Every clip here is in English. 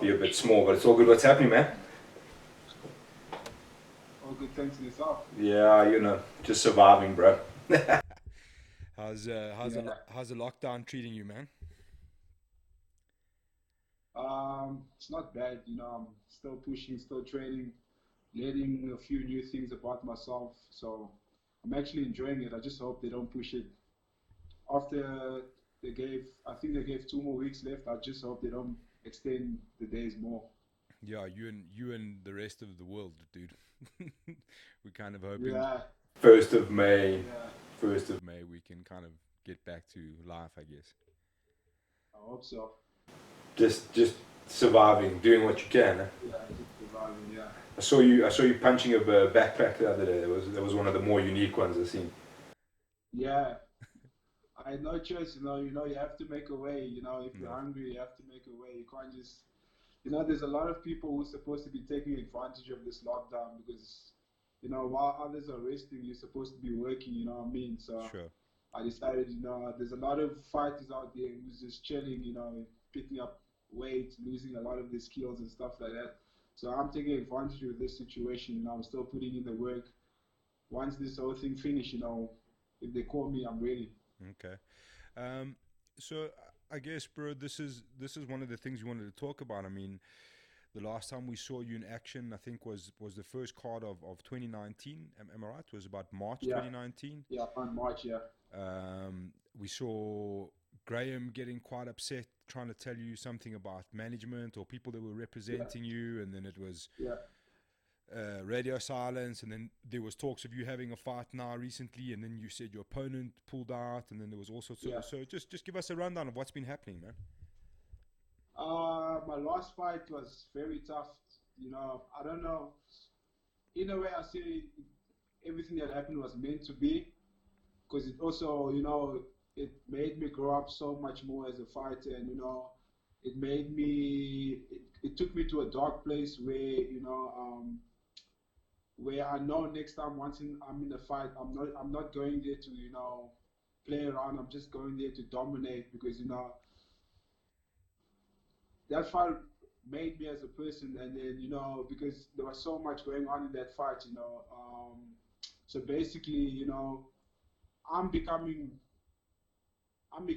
be a bit small, but it's all good. What's happening, man? All good, thanks to yourself. Yeah, just surviving, bro. Yeah. How's the lockdown treating you, man? It's not bad, I'm still pushing, still training, learning a few new things about myself. So I'm actually enjoying it. I just hope they don't push it. After I think they gave 2 more weeks left. I just hope they don't extend the days more. Yeah, you and the rest of the world, dude. We're kind of hoping Yeah, 1st of May, yeah, 1st of May, we can kind of get back to life, I guess. I hope so. Just surviving, doing what you can. Eh? Yeah, just surviving, yeah. I saw you punching a backpack the other day. That was one of the more unique ones I've seen. Yeah, I had no choice, you have to make a way, if you're Yeah, hungry, you have to make a way. You can't just there's a lot of people who are supposed to be taking advantage of this lockdown because, while others are resting, you're supposed to be working, you know what I mean? So sure. I decided, there's a lot of fighters out there who's just chilling, picking up weight, losing a lot of their skills and stuff like that. So I'm taking advantage of this situation, I'm still putting in the work. Once this whole thing finish, if they call me, I'm ready. Okay. Um, so I guess, bro, this is one of the things we wanted to talk about. I mean, the last time we saw you in action, I think was the first card of 2019. Am I right? It was about March Yeah, 2019. yeah, on March, yeah. We saw Graham getting quite upset, trying to tell you something about management or people that were Yeah, representing you, and then it was yeah, radio silence, and then there was talks of you having a fight now recently, and then you said your opponent pulled out, and then there was all sorts yeah. of. So just give us a rundown of what's been happening, man. My last fight was very tough. I don't know. In a way, I say everything that happened was meant to be because it also, it made me grow up so much more as a fighter, and it made me. It took me to a dark place where I know next time I'm in a fight, I'm not going there to play around. I'm just going there to dominate because that fight made me as a person, and then because there was so much going on in that fight, so basically, i'm becoming I'm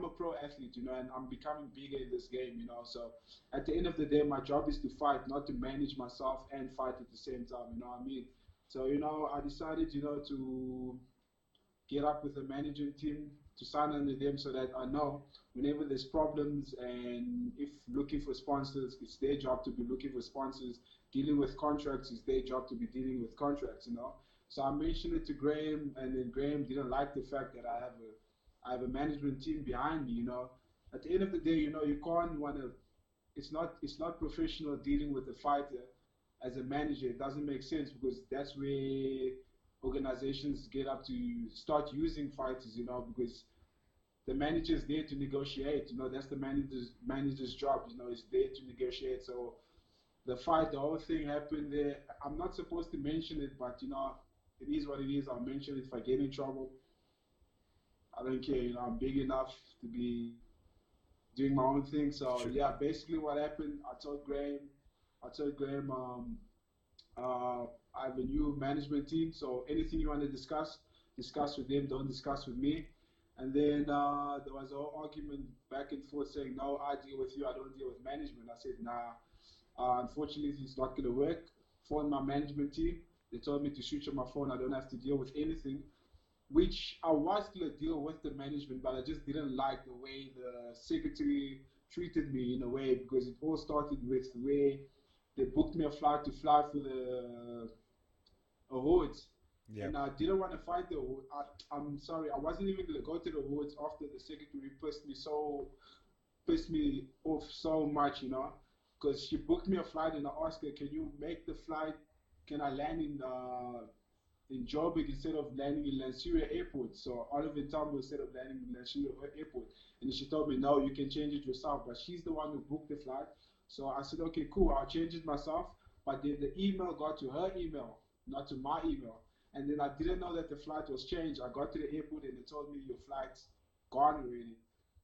a pro athlete, and I'm becoming bigger in this game, so at the end of the day, my job is to fight, not to manage myself and fight at the same time, you know what I mean? So I decided to get up with the management team to sign under them so that I know whenever there's problems and if looking for sponsors, it's their job to be looking for sponsors. Dealing with contracts is their job to be dealing with contracts. So I mentioned it to Graham, and then Graham didn't like the fact that I have a management team behind me. At the end of the day, you can't want to. It's not professional dealing with a fighter as a manager. It doesn't make sense because that's where organizations get up to start using fighters, because the manager's there to negotiate. That's the manager's job. Is there to negotiate. So the whole thing happened there. I'm not supposed to mention it, but it is what it is. I'll mention it if I get in trouble. I don't care. I'm big enough to be doing my own thing. So Sure. yeah, basically what happened. I told Graham, uh, I have a new management team, so anything you want to discuss with them. Don't discuss with me. And then there was a whole argument back and forth saying, no, I deal with you, I don't deal with management. I said, nah, unfortunately, it's not going to work. Phone my management team. They told me to switch on my phone. I don't have to deal with anything, which I was going to deal with the management, but I just didn't like the way the secretary treated me in a way because it all started with the way they booked me a flight to fly for the awards, Yep. and I didn't want to fight the award. I'm sorry, I wasn't even going to go to the awards after the secretary pissed me off so much, because she booked me a flight and I asked her, can you make the flight? Can I land in Joburg instead of landing in Lanseria Airport? So Oliver Tambo instead of landing in Lanseria Airport. And she told me, no, you can change it yourself. But she's the one who booked the flight. So I said, okay, cool, I'll change it myself. But then the email got to her email, not to my email. And then I didn't know that the flight was changed. I got to the airport and they told me your flight's gone already.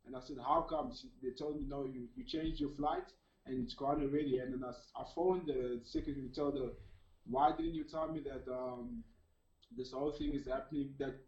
And I said, how come? They told me, no, you changed your flight and it's gone already. And then I phoned the secretary to tell her, why didn't you tell me that this whole thing is happening, that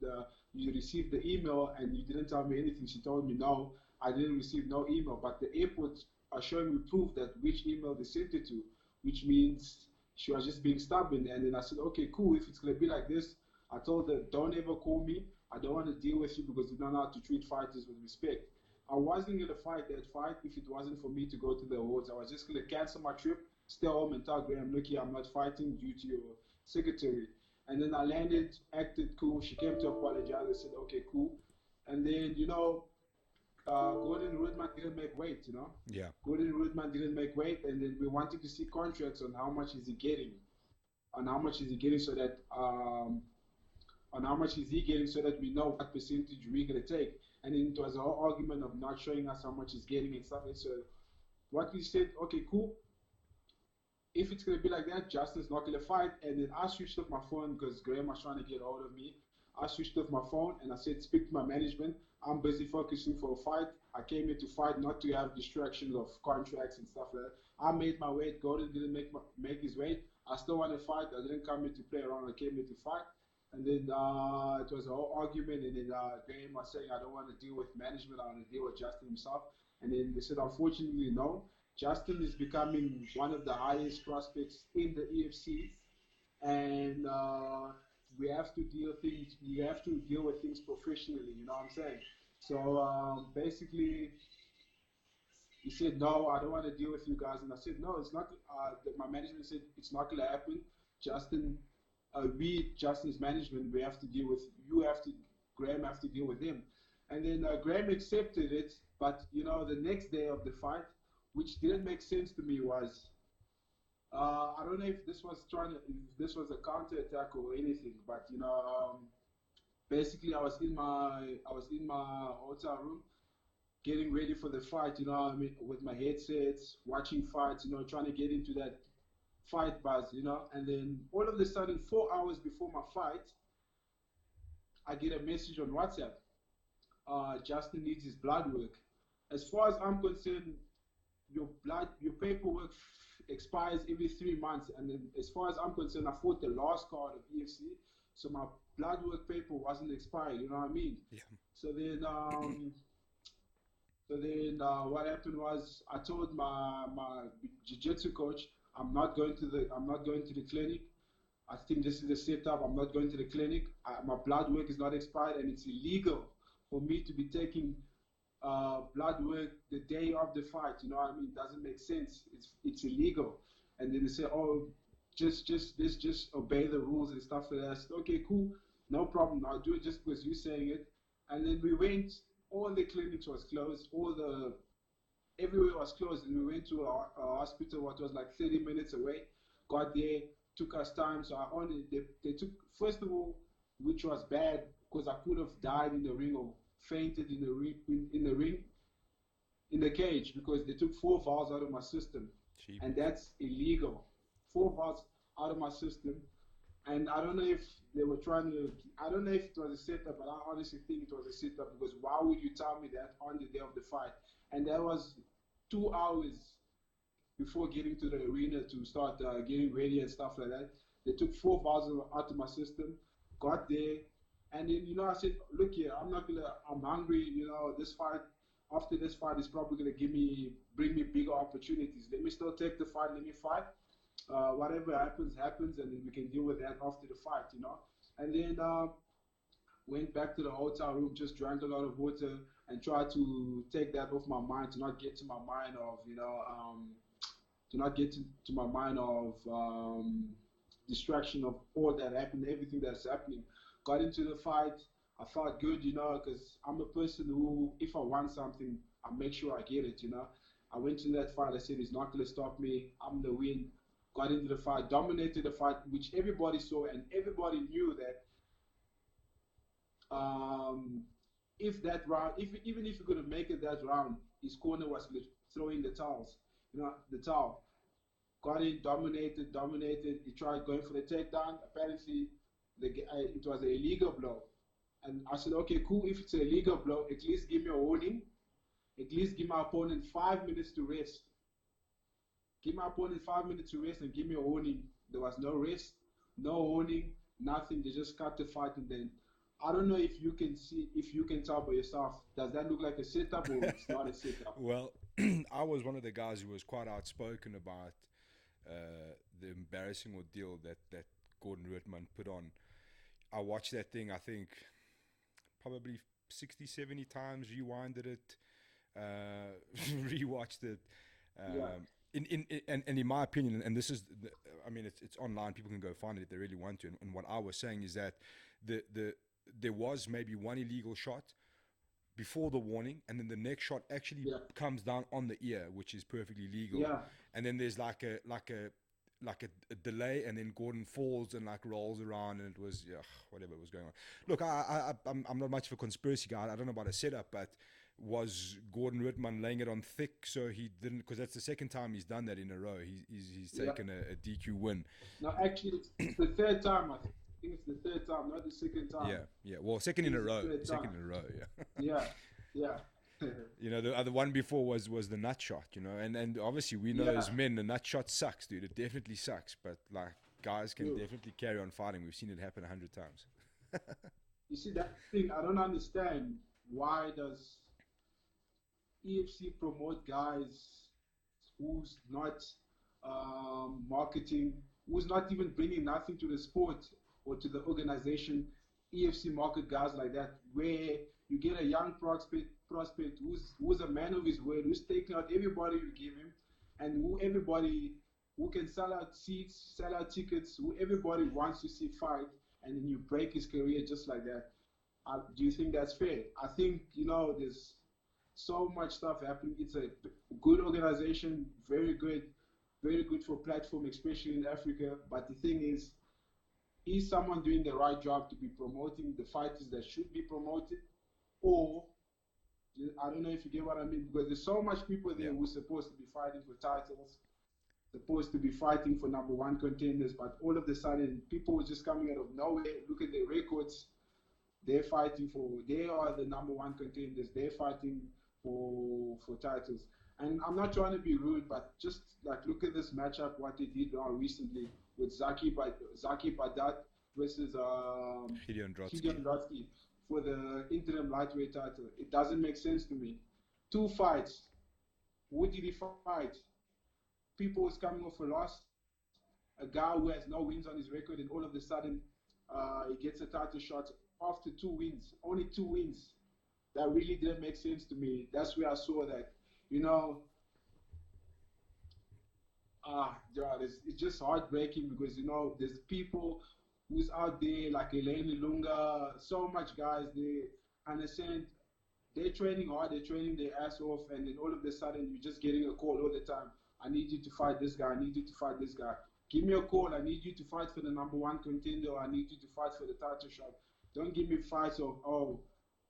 you received the email and you didn't tell me anything. She told me, no, I didn't receive no email, but the airport are showing me proof that which email they sent it to, which means she was just being stubborn. And then I said, okay, cool, if it's going to be like this, I told her, don't ever call me. I don't want to deal with you because you don't know how to treat fighters with respect. I wasn't going to fight that fight if it wasn't for me to go to the awards. I was just going to cancel my trip, stay home and tell Graham, look here, I'm not fighting due to your secretary. And then I landed, acted cool. She came to apologize. I said, okay, cool. And then, Gordon Rudman didn't make weight. Yeah. Gordon Rudman didn't make weight. And then we wanted to see contracts on how much is he getting. On how much is he getting so that, on how much is he getting so that we know what percentage we're going to take. And then it was a whole argument of not showing us how much he's getting and stuff. And so what we said, okay, cool, if it's going to be like that, Justin's not going to fight. And then I switched off my phone because Graham was trying to get hold of me. I switched off my phone and I said, speak to my management. I'm busy focusing for a fight. I came here to fight, not to have distractions of contracts and stuff like that. I made my weight. Gordon didn't make his weight. I still want to fight. I didn't come here to play around. I came here to fight. And then it was a whole argument. And then Graham was saying, I don't want to deal with management. I want to deal with Justin himself. And then they said, unfortunately, no. Justin is becoming one of the highest prospects in the EFC, and we have to deal things. We have to deal with things professionally. You know what I'm saying? So basically, he said, no, I don't want to deal with you guys. And I said, no, it's not. My management said it's not going to happen. Justin, Justin's management, we have to deal with. You have to, Graham, have to deal with him. And then Graham accepted it, but the next day of the fight, which didn't make sense to me, was I don't know if this was a counter attack or anything, but basically I was in my hotel room getting ready for the fight, I mean, with my headsets, watching fights, trying to get into that fight buzz, and then all of a sudden, 4 hours before my fight, I get a message on WhatsApp. Justin needs his blood work. As far as I'm concerned, your paperwork expires every 3 months, and then as far as I'm concerned, I fought the last card of EFC, so my blood work paper wasn't expired. You know what I mean? Yeah. So then, what happened was I told my jiu-jitsu coach, I'm not going to the clinic. I think this is the setup. I'm not going to the clinic. My blood work is not expired, and it's illegal for me to be taking blood work the day of the fight. You know what I mean? It doesn't make sense. It's illegal. And then they say, oh, just obey the rules and stuff like that. I said, okay, cool, no problem. I'll do it just because you're saying it. And then we went. All the clinics was closed. Everywhere was closed, and we went to a hospital what was like 30 minutes away. Got there, took us time. So they took, first of all, which was bad because I could have died in the ring or fainted in the ring, in the cage, because they took 4 valves out of my system. Cheap. And that's illegal. 4 valves out of my system. And I don't know if they were I don't know if it was a setup, but I honestly think it was a setup, because why would you tell me that on the day of the fight? And that was 2 hours before getting to the arena to start getting ready and stuff like that. They took 4 valves out of my system, got there, and then, I said, look here, I'm hungry, after this fight is probably going to bring me bigger opportunities. Let me still take the fight, let me fight. Whatever happens, happens, and then we can deal with that after the fight, And then went back to the hotel room, just drank a lot of water, and tried to take that off my mind, to not get to my mind of, distraction of all that happened, everything that's happening. Got into the fight. I felt good, because I'm a person who, if I want something, I make sure I get it, I went to that fight. I said, it's not going to stop me. I'm the win. Got into the fight, dominated the fight, which everybody saw, and everybody knew that if that round, even if you're going to make it that round, his corner was throwing the towels, the towel. Got in, dominated. He tried going for the takedown. Apparently, it was an illegal blow. And I said, okay, cool. If it's an illegal blow, at least give me a warning. At least give my opponent 5 minutes to rest. Give my opponent 5 minutes to rest and give me a warning. There was no rest, no warning, nothing. They just cut the fight and then I don't know if you can see if you can tell by yourself. Does that look like a setup or it's not a setup? Well, I was one of the guys who was quite outspoken about the embarrassing ordeal that Gordon Rutman put on. I watched that thing, I think, probably 60, 70 times, rewinded it, rewatched it. Yeah, And in my opinion, and this is, I mean, it's online. People can go find it if they really want to. And what I was saying is that there was maybe one illegal shot before the warning, and then the next shot actually yeah, comes down on the ear, which is perfectly legal. yeah. And then there's like a delay, and then Gordon falls and like rolls around, and it was whatever was going on. Look, I'm not much of a conspiracy guy. I don't know about a setup, but was Gordon Rittman laying it on thick so he didn't? Because that's the second time he's done that in a row. He's Yeah. taken a DQ win. No, actually, it's the third time. I think it's the third time, not the second time. Yeah. Well, I second in think a it's the row. third Second time. in a row. Yeah. Yeah, yeah, You know, the other one before was the nut shot. You know, and obviously we know yeah. as men the nut shot sucks, dude. It definitely sucks. But like guys can True. definitely carry on fighting. We've seen it happen 100 times. You see that thing? I don't understand. Why does EFC promote guys who's not marketing, who's not even bringing nothing to the sport or to the organization? EFC market guys like that, where you get a young prospect who's a man of his word, who's taking out everybody you give him, and who everybody who can sell out seats, sell out tickets, who everybody wants to see fight, and then you break his career just like that. Do you think that's fair? I think there's so much stuff happening. It's a good organization, very good for platform, especially in Africa. But the thing is someone doing the right job to be promoting the fighters that should be promoted, or I don't know if you get what I mean, because there's so much people Yeah. there who's supposed to be fighting for titles, supposed to be fighting for number one contenders, but all of a sudden people were just coming out of nowhere. Look at their records. They're fighting for. They are the number one contenders. They're fighting for titles. And I'm not trying to be rude, but just like look at this matchup, what they did recently with Zaki Badat versus Gideon Drotsky. Gideon Brodsky for the interim lightweight title. It doesn't make sense to me. Two fights. Who did he fight? People is coming off a loss. A guy who has no wins on his record, and all of a sudden he gets a title shot after 2 wins, only 2 wins. That really didn't make sense to me. That's where I saw that, you know, God, it's just heartbreaking because there's people who's out there like Elaine Lunga, so much guys they understand they're training hard, they're training their ass off, and then all of a sudden you're just getting a call all the time. I need you to fight this guy. I need you to fight this guy. Give me a call. I need you to fight for the number one contender. I need you to fight for the title shot. Don't give me fights of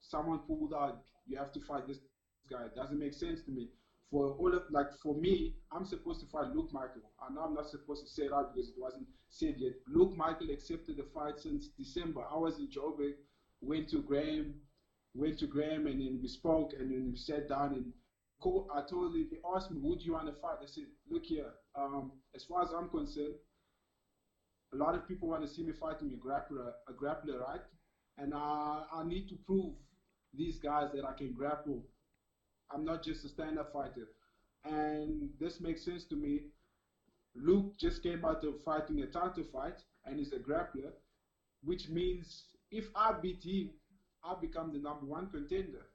someone pulled out. You have to fight this guy. It doesn't make sense to me. For me, I'm supposed to fight Luke Michael. I know I'm not supposed to say that because it wasn't said yet. Luke Michael accepted the fight since December. I was in Joburg, went to Graham, and then we spoke and then we sat down and I told him, he asked me, would you want to fight? I said, look here, as far as I'm concerned, a lot of people want to see me fighting a grappler, right? And I need to prove these guys that I can grapple. I'm not just a stand-up fighter. And this makes sense to me. Luke just came out of fighting a title fight and is a grappler, which means if I beat him, I become the number one contender.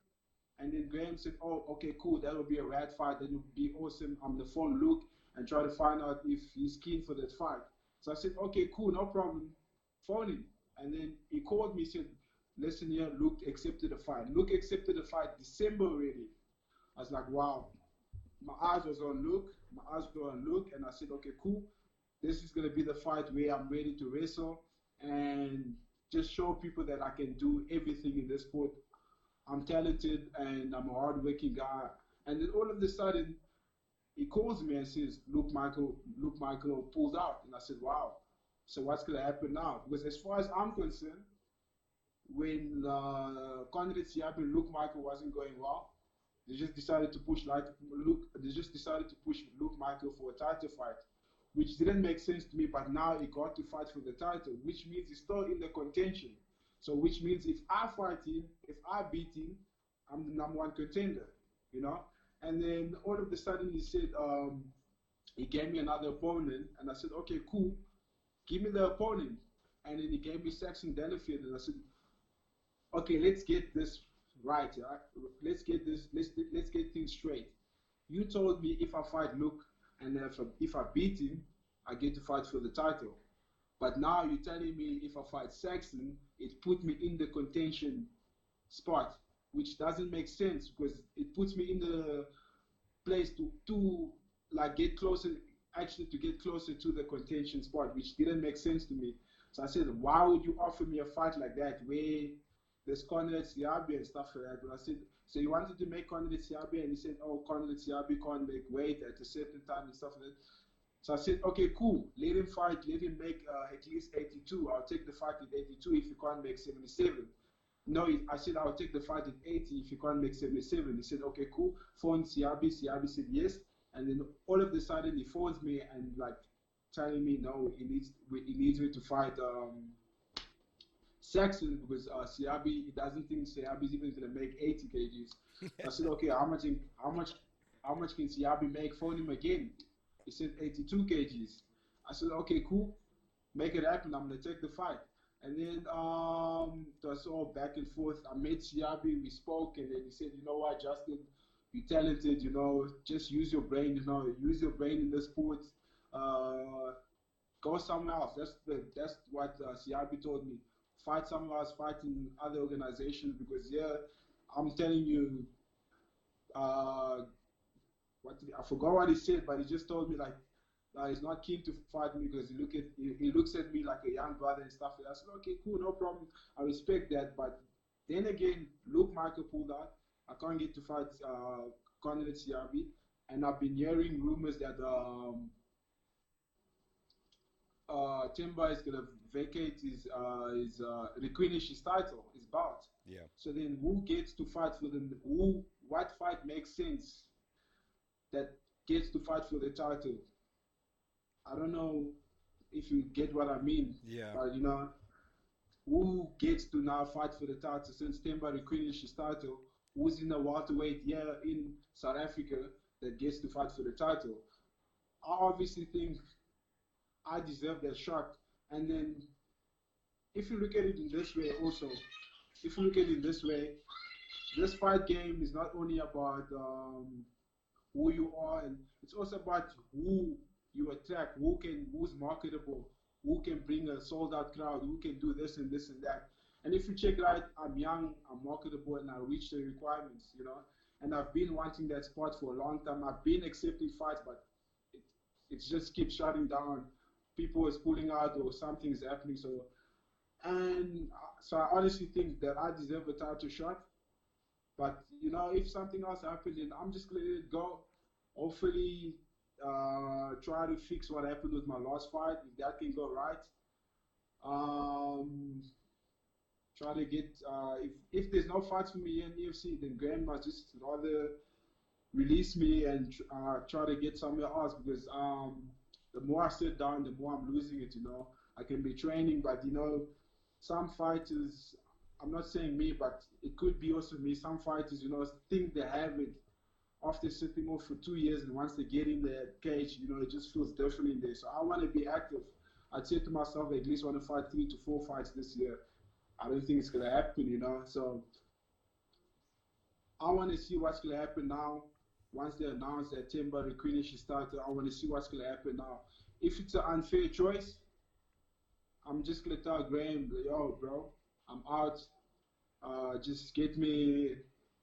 And then Graham said, "Oh, okay, cool. That would be a rad fight. That would be awesome." I'm the phone Luke and try to find out if he's keen for that fight. So I said, "Okay, cool, no problem. Phone him." And then he called me, said, "Listen here, Luke accepted the fight. Luke accepted the fight December already." I was like, "Wow." My eyes was on Luke. My eyes were on Luke, and I said, "Okay, cool. This is gonna be the fight where I'm ready to wrestle and just show people that I can do everything in this sport. I'm talented and I'm a hardworking guy." And then all of a sudden, he calls me and says, Luke Michael pulled out. And I said, wow. So what's going to happen now? Because as far as I'm concerned, when Conrad Siab and Luke Michael wasn't going well, They just decided to push like Luke. They just decided to push Luke Michael for a title fight, which didn't make sense to me. But now he got to fight for the title, which means he's still in the contention. So which means if I fight him, if I beat him, I'm the number one contender. You know. And then all of a sudden he said he gave me another opponent, and I said okay, cool, give me the opponent. And then he gave me Saxon Delafield, and I said okay, let's get this right. Let's get this. Let's get things straight. You told me if I fight Luke and if I beat him, I get to fight for the title. But now you're telling me if I fight Saxon, it put me in the contention spot, which doesn't make sense because it puts me in the place to like get closer, actually to get closer to the contention spot, which didn't make sense to me. So I said, why would you offer me a fight like that where there's Conrad Siabi and stuff like that? But I said, so you wanted to make Conrad Siabi, and he said, oh, Conrad Siabi can't make weight at a certain time and stuff like that. So I said, okay, cool. Let him fight. Let him make at least 82. I'll take the fight at 82 if you can't make 77. No, I said I'll take the fight at 80 if you can't make 77. He said, okay, cool. Phone Siabi. Siabi said yes. And then all of a sudden he phones me and like telling me no, he needs me to fight Saxon because Siabi, he doesn't think Siabi's even gonna make 80 kgs. So I said, okay, how much can Siabi make? Phone him again. He said 82 kgs. I said, okay, cool, make it happen. I'm gonna take the fight. And then it was all back and forth. I met Siabi, we spoke, and then he said, you know what, Justin, you're talented, just use your brain, use your brain in the sport. Uh, Go somewhere else. That's what Siabi told me. Fight somewhere else, fight in other organizations because yeah, I'm telling you, uh, I forgot what he said, but he just told me like he's not keen to fight me because he looks at me like a young brother and stuff. I said okay, cool, no problem. I respect that, but then again, Luke Michael pulled out. I can't get to fight Conrad Siabi, and I've been hearing rumors that Timber is gonna vacate his relinquish his title, his bout. Yeah. So then, who gets to fight for them? What fight makes sense that gets to fight for the title? I don't know if you get what I mean, Yeah. but who gets to now fight for the title since Timber relinquished his title? Who's in the welterweight here in South Africa that gets to fight for the title? I obviously think I deserve that shot. And then if you look at it in this way also, if you look at it this way, this fight game is not only about who you are, and it's also about who you attract, who's marketable, who can bring a sold out crowd, who can do this and this and that. And if you check right, I'm young, I'm marketable, and I reach the requirements. And I've been wanting that spot for a long time. I've been accepting fights, but it, it just keeps shutting down. People is pulling out or something is happening. So I honestly think that I deserve a title shot. But if something else happened, then I'm just gonna let it go. Hopefully, try to fix what happened with my last fight. If that can go right, um, try to get. If there's no fights for me in UFC, then Graham must just rather release me and try to get somewhere else because the more I sit down, the more I'm losing it. I can be training, but some fighters. I'm not saying me, but it could be also me. Some fighters, think they have it after sitting off for 2 years, and once they get in the cage, it just feels different in there. So I want to be active. I'd say to myself, I at least want to fight 3 to 4 fights this year. I don't think it's gonna happen. So I want to see what's gonna happen now. Once they announce that Timber relinquished his title, I want to see what's gonna happen now. If it's an unfair choice, I'm just gonna tell Graham, yo, bro, I'm out. Just get me,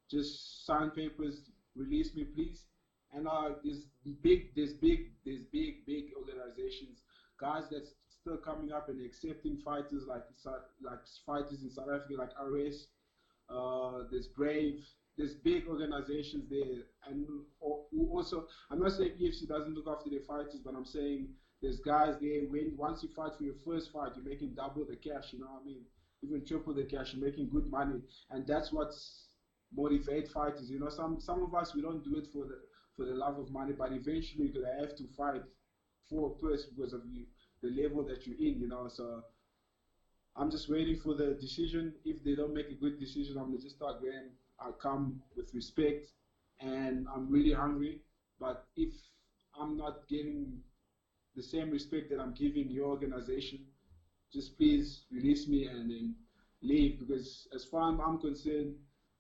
just sign papers, release me, please. And there's big organizations, guys that's still coming up and accepting fighters like fighters in South Africa like RS. There's Brave. There's big organizations there, and who also, I'm not saying EFC doesn't look after their fighters, but I'm saying there's guys there. Once you fight for your first fight, you're making double the cash. You know what I mean? Even triple the cash. You're making good money, and that's what's motivate fighters. You know, some of us we don't do it for the love of money, but eventually you're gonna have to fight for a purse because of the level that you're in. You know, so I'm just waiting for the decision. If they don't make a good decision, I'm gonna just start going. I come with respect, and I'm really hungry. But if I'm not getting the same respect that I'm giving your organization, just please release me and then leave. Because as far as I'm concerned,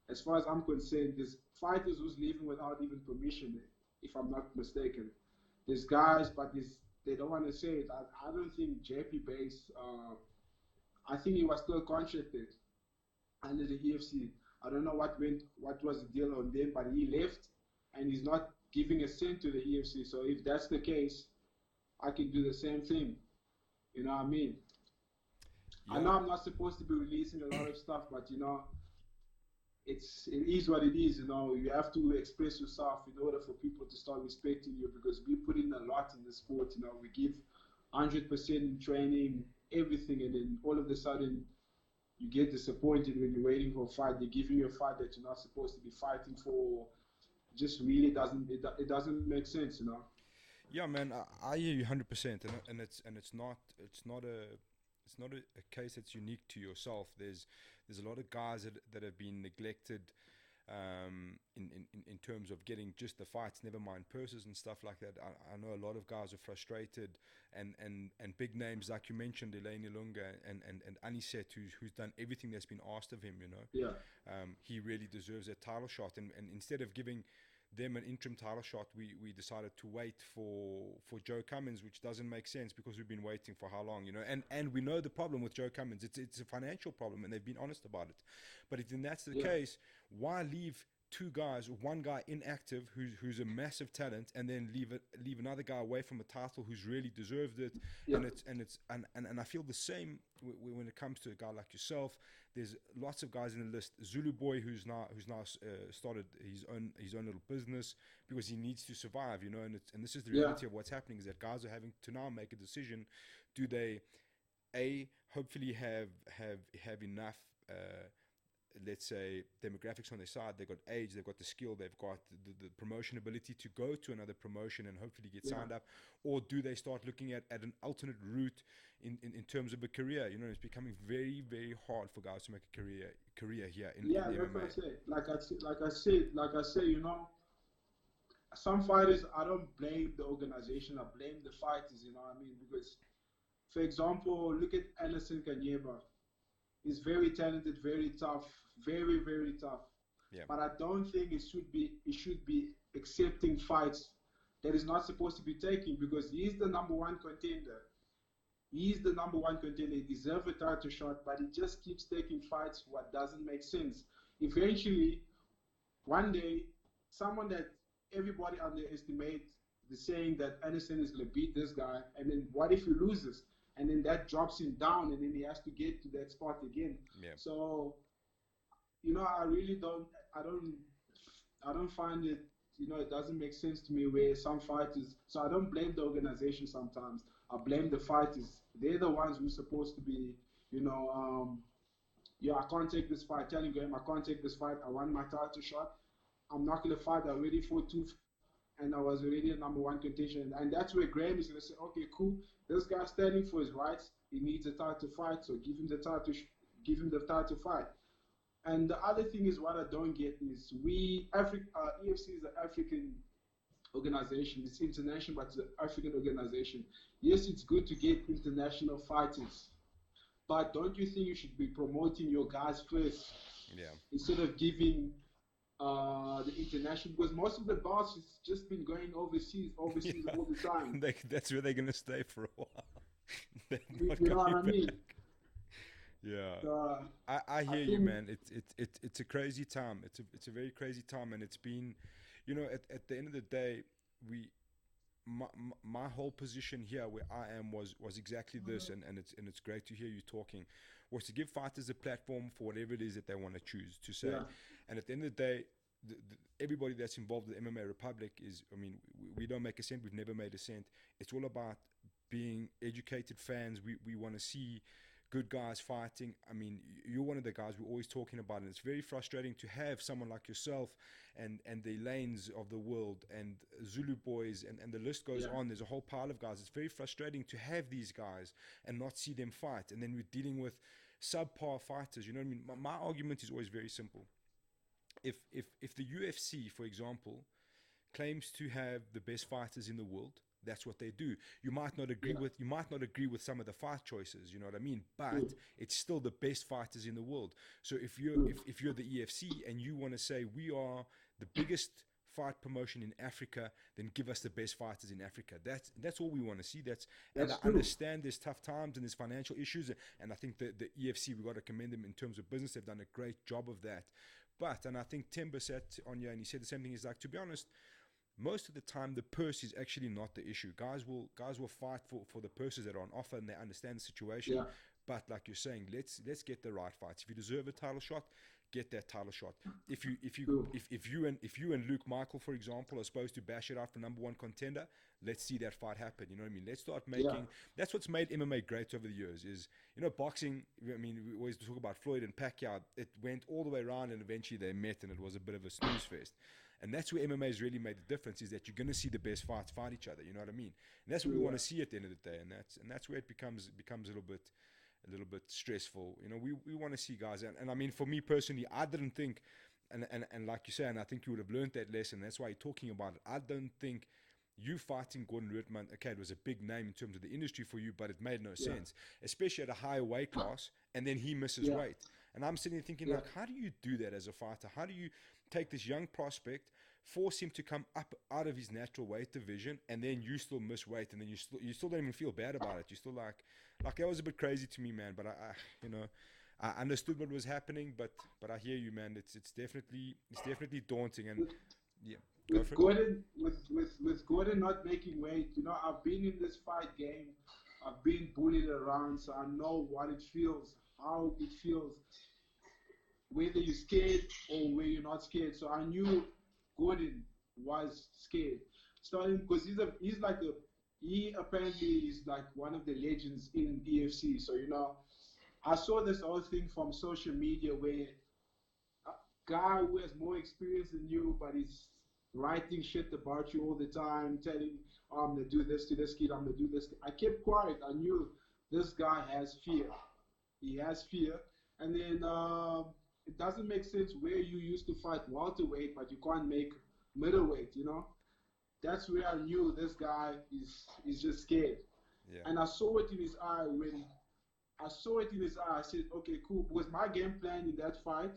there's fighters who's leaving without even permission, if I'm not mistaken. There's guys, but they don't want to say it. I don't think JP Base. I think he was still contracted under the EFC. I don't know what was the deal on them, but he left, and he's not giving a cent to the EFC. So if that's the case, I can do the same thing. You know what I mean? I Yeah. know I'm not supposed to be releasing a lot of stuff, but it is what it is. You know, you have to express yourself in order for people to start respecting you because we put in a lot in the sport. You know, we give 100% in training, everything, and then all of a sudden you get disappointed when you're waiting for a fight. They're giving you a fight that you're not supposed to be fighting for. It just really it doesn't make sense. You know. Yeah, man, I hear you 100%, and it's not a case that's unique to yourself. There's a lot of guys that have been neglected, in terms of getting just the fights, never mind purses and stuff like that. I know a lot of guys are frustrated, and big names like you mentioned, Elaine Ilunga and Aniset, who's done everything that's been asked of him. You know, Yeah. he really deserves a title shot, and instead of giving them an interim title shot, we decided to wait for Joe Cummins, which doesn't make sense because we've been waiting for how long, you know? And we know the problem with Joe Cummins. It's a financial problem, and they've been honest about it. But if then that's the Yeah. case, why leave two guys, one guy inactive who's a massive talent, and then leave another guy away from a title who's really deserved it? Yeah. And I feel the same when it comes to a guy like yourself. There's lots of guys in the list. Zulu Boy, who's now started his own little business because he needs to survive, you know. And this is the Yeah. reality of what's happening, is that guys are having to now make a decision. Do they hopefully have enough, let's say, demographics on their side? They've got age, they've got the skill, they've got the promotion ability to go to another promotion and hopefully get Yeah. signed up? Or do they start looking at an alternate route in terms of a career? You know, it's becoming very, very hard for guys to make a career here Yeah, in the that's what I MMA. say. Like I say, you know, some fighters, I don't blame the organization. I blame the fighters. You know what I mean? Because, for example, look at Anderson Kanyeba. He's very talented, very tough, very very tough. Yeah. But I don't think it should be accepting fights that is not supposed to be taking because he's the number one contender. He's the number one contender. He deserves a title shot, but he just keeps taking fights what doesn't make sense. Eventually, one day, someone that everybody underestimates the saying that Anderson is going to beat this guy, and then what if he loses? And then that drops him down, and then he has to get to that spot again. Yeah. So, you know, I really don't, I don't find it, it doesn't make sense to me where some fighters, so I don't blame the organization sometimes. I blame the fighters. They're the ones who's supposed to be, you know, yeah, I can't take this fight. Telling him I can't take this fight. I want my title shot. I'm not going to fight. I already fought two, and I was already a number one contention. And that's where Graham is going to say, okay, cool. This guy's standing for his rights. He needs a title to fight, so give him the title. Give him the title to fight. And the other thing is what I don't get is EFC is an African organization. It's international, but it's an African organization. Yes, it's good to get international fighters, but don't you think you should be promoting your guys first Yeah. instead of giving the international? Because most of the bars has just been going overseas Yeah. all the time. That's where they're gonna stay for a while. They're You, not you know what coming I mean? back. Yeah. Uh, I I hear you, think, man. It's a crazy time. It's a very crazy time, and it's been, you know, at the end of the day, we my whole position here where I am was exactly this, and it's great to hear you talking, was to give fighters a platform for whatever it is that they want to choose to say. yeah, And at the end of the day, everybody that's involved in the MMA Republic is, I mean, we don't make a cent. We've never made a cent. It's all about being educated fans. We want to see good guys fighting. I mean, you're one of the guys we're always talking about, and it's very frustrating to have someone like yourself and the lanes of the world and Zulu boys and the list goes yeah, on. There's a whole pile of guys. It's very frustrating to have these guys and not see them fight. And then we're dealing with subpar fighters. You know what I mean? My argument is always very simple. If the UFC, for example, claims to have the best fighters in the world, that's what they do. yeah, You might not agree with some of the fight choices, you know what I mean? But true, it's still the best fighters in the world. So true, if you're the EFC and you want to say we are the biggest fight promotion in Africa, then give us the best fighters in Africa. That's all we want to see. And I that's true, understand there's tough times and there's financial issues, and I think the EFC, we got to commend them in terms of business. They've done a great job of that. But and I think Timber sat on here and he said the same thing. He's like, to be honest, most of the time the purse is actually not the issue. Guys will fight for the purses that are on offer and they understand the situation. yeah, But like you're saying, let's get the right fights. If you deserve a title shot, get that title shot. If you if you true, if you and Luke Michael, for example, are supposed to bash it out for number one contender, let's see that fight happen. You know what I mean? Let's start yeah, making. That's what's made MMA great over the years. Is boxing. I mean, we always talk about Floyd and Pacquiao. It went all the way around, and eventually they met, and it was a bit of a snooze fest. And that's where MMA has really made the difference. Is that you're going to see the best fights fight each other. You know what I mean? And that's what we true, want yeah, to see at the end of the day. And that's where it becomes a little bit stressful. We want to see guys, and I mean, for me personally, I didn't think, and like you say, and I think you would have learned that lesson. That's why you're talking about it. I don't think you fighting Gordon Rutman, okay, it was a big name in terms of the industry for you, but it made no yeah, sense, especially at a higher weight class, and then he misses yeah, weight. And I'm sitting there thinking, yeah, like, how do you do that as a fighter? How do you take this young prospect, force him to come up out of his natural weight division, and then you still miss weight, and then you still don't even feel bad about it. You still like that was a bit crazy to me, man. But I understood what was happening, but I hear you, man. It's definitely daunting, and yeah, go with for it. Gordon with Gordon not making weight, I've been in this fight game. I've been bullied around, so I know what it feels, how it feels, whether you're scared or whether you're not scared. So I knew Gordon was scared. Starting because he's like a he apparently is like one of the legends in EFC. So I saw this whole thing from social media where a guy who has more experience than you, but he's writing shit about you all the time, telling, oh, I'm gonna do this to this kid, I'm gonna do this. I kept quiet. I knew this guy has fear. He has fear, and then it doesn't make sense where you used to fight welterweight, but you can't make middleweight. That's where I knew this guy is just scared, Yeah, and I saw it in his eye when I saw it in his eye. I said, okay, cool. Because my game plan in that fight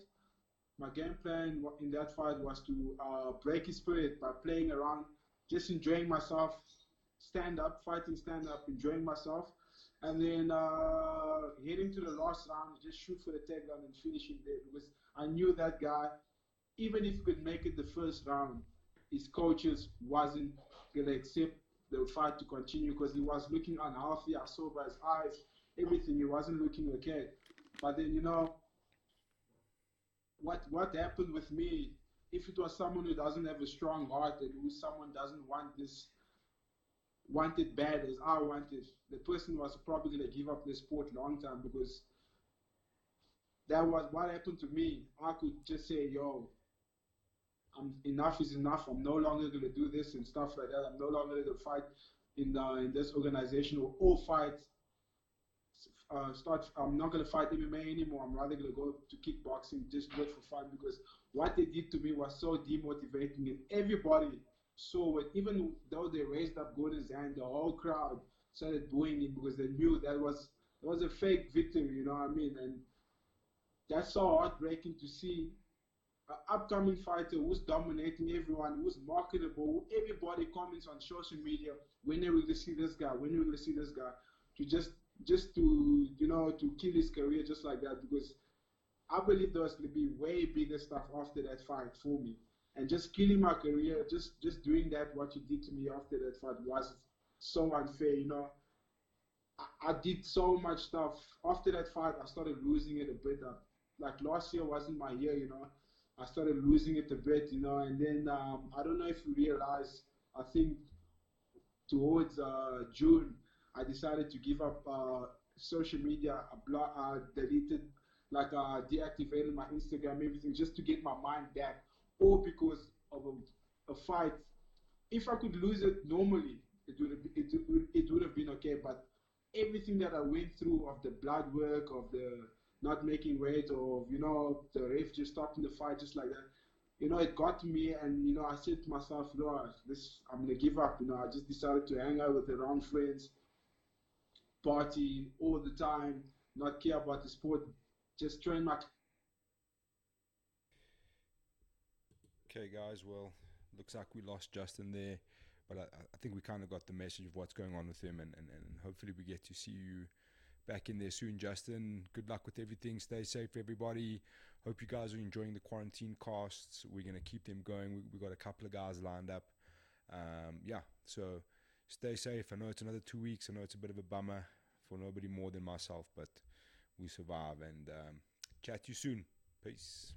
was to break his spirit by playing around, just enjoying myself, stand up, enjoying myself, and then heading to the last round, just shoot for the takedown and finish him there. Because I knew that guy, even if he could make it the first round, his coaches wasn't gonna accept the fight to continue because he was looking unhealthy. I saw by his eyes, everything. He wasn't looking okay. But then what happened with me, if it was someone who doesn't have a strong heart and who someone doesn't want it bad as I wanted, the person was probably gonna give up the sport long time because that was what happened to me. I could just say, yo, enough is enough. I'm no longer gonna do this and stuff like that. I'm no longer gonna fight in this organization or all fight start. I'm not gonna fight MMA anymore. I'm rather gonna go to kickboxing, just do it for fun because what they did to me was so demotivating, and everybody saw it. Even though they raised up Gordon's hand, the whole crowd started booing him because they knew that was a fake victory. You know what I mean? And that's so heartbreaking to see an upcoming fighter who's dominating everyone, who's marketable, who everybody comments on social media, when are we going to see this guy? When are we going to see this guy? To just to to kill his career just like that because I believe there was going to be way bigger stuff after that fight for me. And just killing my career, just doing that, what you did to me after that fight was so unfair. I did so much stuff. After that fight, I started losing it a bit. Like last year wasn't my year. I started losing it a bit, and then I don't know if you realize, I think towards June, I decided to give up social media, deleted, like deactivated my Instagram, everything, just to get my mind back, all because of a fight. If I could lose it normally, it would have been okay. But everything that I went through, of the blood work, of the not making weight, or the ref just stopping the fight just like that, it got to me. And I said to myself, no, this I'm gonna give up. I just decided to hang out with the wrong friends, party all the time, not care about the sport, just train my. Okay, guys. Well, looks like we lost Justin there, but I think we kind of got the message of what's going on with him, and hopefully we get to see you back in there soon, Justin. Good luck with everything. Stay safe, everybody. Hope you guys are enjoying the quarantine casts. We're gonna keep them going. We got a couple of guys lined up. Yeah, so stay safe. I know it's another 2 weeks. I know it's a bit of a bummer for nobody more than myself, but we survive. And chat to you soon. Peace.